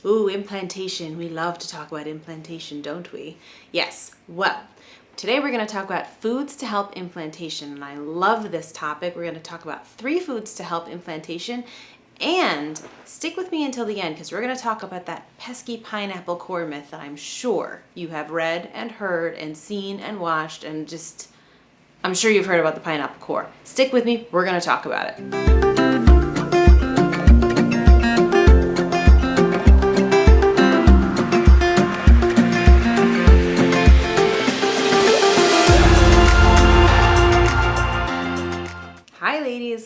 Ooh, implantation. We love to talk about implantation, don't we? Yes. Well, today we're going to talk about foods to help implantation, and I love this topic. We're going to talk about 3 foods to help implantation, and stick with me until the end because we're going to talk about that pesky pineapple core myth that I'm sure you have read and heard and seen and watched and just, I'm sure you've heard about the pineapple core. Stick with me. We're going to talk about it.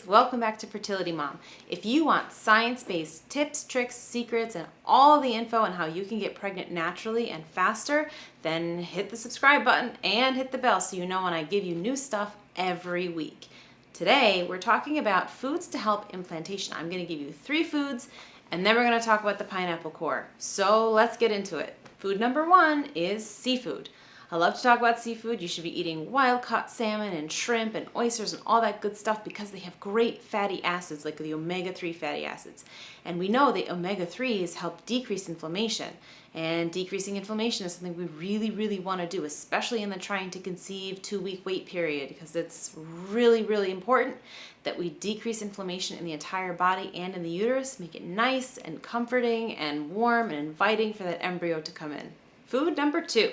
Welcome back to Fertility Mom. If you want science-based tips, tricks, secrets, and all the info on how you can get pregnant naturally and faster, then hit the subscribe button and hit the bell so you know when I give you new stuff every week. Today, we're talking about foods to help implantation. I'm going to give you 3 foods, and then we're going to talk about the pineapple core. So let's get into it. Food number 1 is seafood. I love to talk about seafood. You should be eating wild-caught salmon and shrimp and oysters and all that good stuff because they have great fatty acids like the omega-3 fatty acids. And we know that omega-3s help decrease inflammation. And decreasing inflammation is something we really, really want to do, especially in the trying to conceive 2-week wait period, because it's really, really important that we decrease inflammation in the entire body and in the uterus, make it nice and comforting and warm and inviting for that embryo to come in. Food number 2.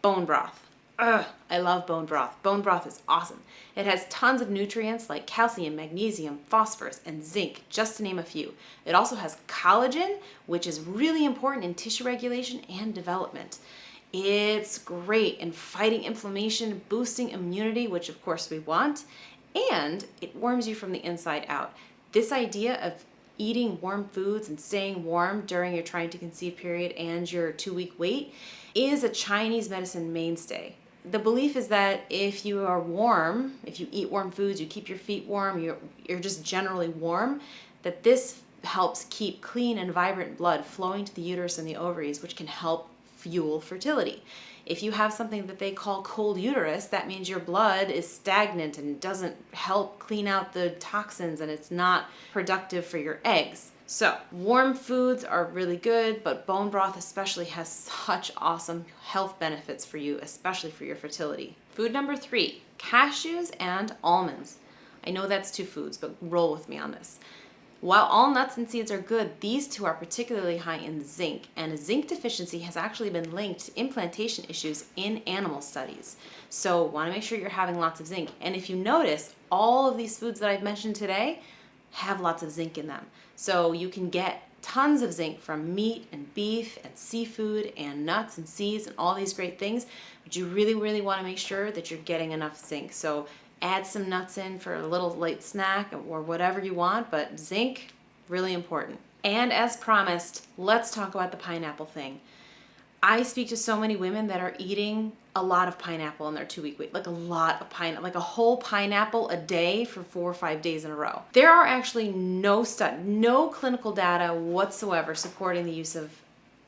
Bone broth. I love bone broth. Bone broth is awesome. It has tons of nutrients like calcium, magnesium, phosphorus, and zinc, just to name a few. It also has collagen, which is really important in tissue regulation and development. It's great in fighting inflammation, boosting immunity, which of course we want, and it warms you from the inside out. This idea of eating warm foods and staying warm during your trying to conceive period and your 2-week wait is a Chinese medicine mainstay. The belief is that if you are warm, if you eat warm foods, you keep your feet warm, you're just generally warm, that this helps keep clean and vibrant blood flowing to the uterus and the ovaries, which can help fuel fertility. If you have something that they call cold uterus, that means your blood is stagnant and doesn't help clean out the toxins and it's not productive for your eggs. So warm foods are really good, but bone broth especially has such awesome health benefits for you, especially for your fertility. Food number 3, cashews and almonds. I know that's 2 foods, but roll with me on this. While all nuts and seeds are good, these 2 are particularly high in zinc, and a zinc deficiency has actually been linked to implantation issues in animal studies. So want to make sure you're having lots of zinc. And if you notice, all of these foods that I've mentioned today have lots of zinc in them. So you can get tons of zinc from meat and beef and seafood and nuts and seeds and all these great things, but you really, really want to make sure that you're getting enough zinc. So add some nuts in for a little light snack or whatever you want, but zinc, really important. And as promised, let's talk about the pineapple thing. I speak to so many women that are eating a lot of pineapple in their 2-week wait, like a lot of pineapple, like a whole pineapple a day for 4 or 5 days in a row. There are actually no clinical data whatsoever supporting the use of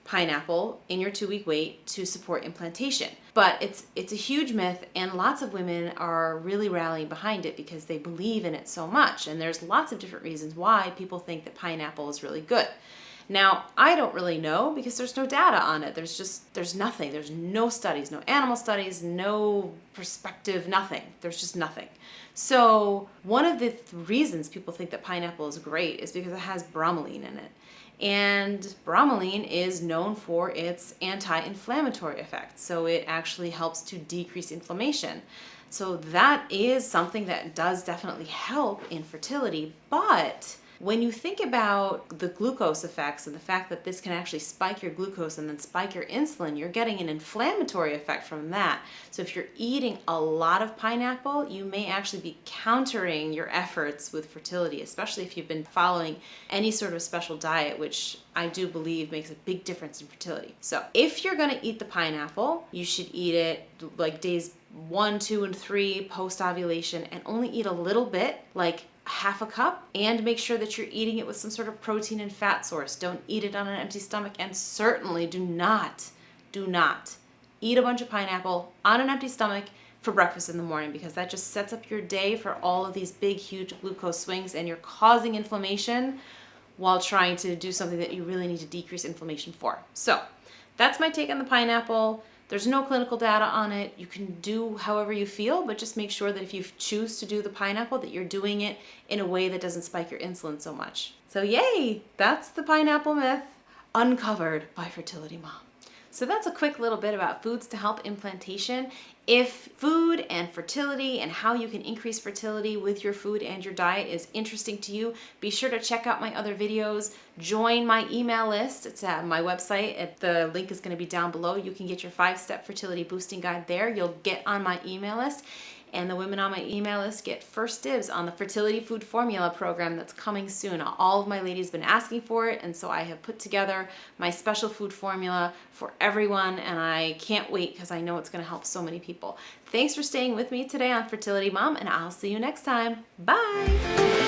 pineapple in your 2-week wait to support implantation. But it's a huge myth, and lots of women are really rallying behind it because they believe in it so much. And there's lots of different reasons why people think that pineapple is really good. Now, I don't really know because there's no data on it. There's nothing. There's no studies, no animal studies, no perspective, nothing. There's just nothing. So one of the reasons people think that pineapple is great is because it has bromelain in it. And bromelain is known for its anti-inflammatory effect. So it actually helps to decrease inflammation. So that is something that does definitely help in fertility, but when you think about the glucose effects and the fact that this can actually spike your glucose and then spike your insulin, you're getting an inflammatory effect from that. So if you're eating a lot of pineapple, you may actually be countering your efforts with fertility, especially if you've been following any sort of special diet, which I do believe makes a big difference in fertility. So if you're going to eat the pineapple, you should eat it like days 1, 2, and 3 post-ovulation, and only eat a little bit, like half a cup, and make sure that you're eating it with some sort of protein and fat source. Don't eat it on an empty stomach, and certainly do not eat a bunch of pineapple on an empty stomach for breakfast in the morning, because that just sets up your day for all of these big, huge glucose swings, and you're causing inflammation while trying to do something that you really need to decrease inflammation for. So that's my take on the pineapple. There's no clinical data on it. You can do however you feel, but just make sure that if you choose to do the pineapple, that you're doing it in a way that doesn't spike your insulin so much. So yay, that's the pineapple myth uncovered by Fertility Mom. So that's a quick little bit about foods to help implantation. If food and fertility and how you can increase fertility with your food and your diet is interesting to you, be sure to check out my other videos. Join my email list. It's at my website. The link is going to be down below. You can get your 5-step fertility boosting guide there. You'll get on my email list. And the women on my email list get first dibs on the fertility food formula program that's coming soon. All of my ladies have been asking for it, and so I have put together my special food formula for everyone, and I can't wait because I know it's going to help so many people. Thanks for staying with me today on Fertility Mom, and I'll see you next time. Bye!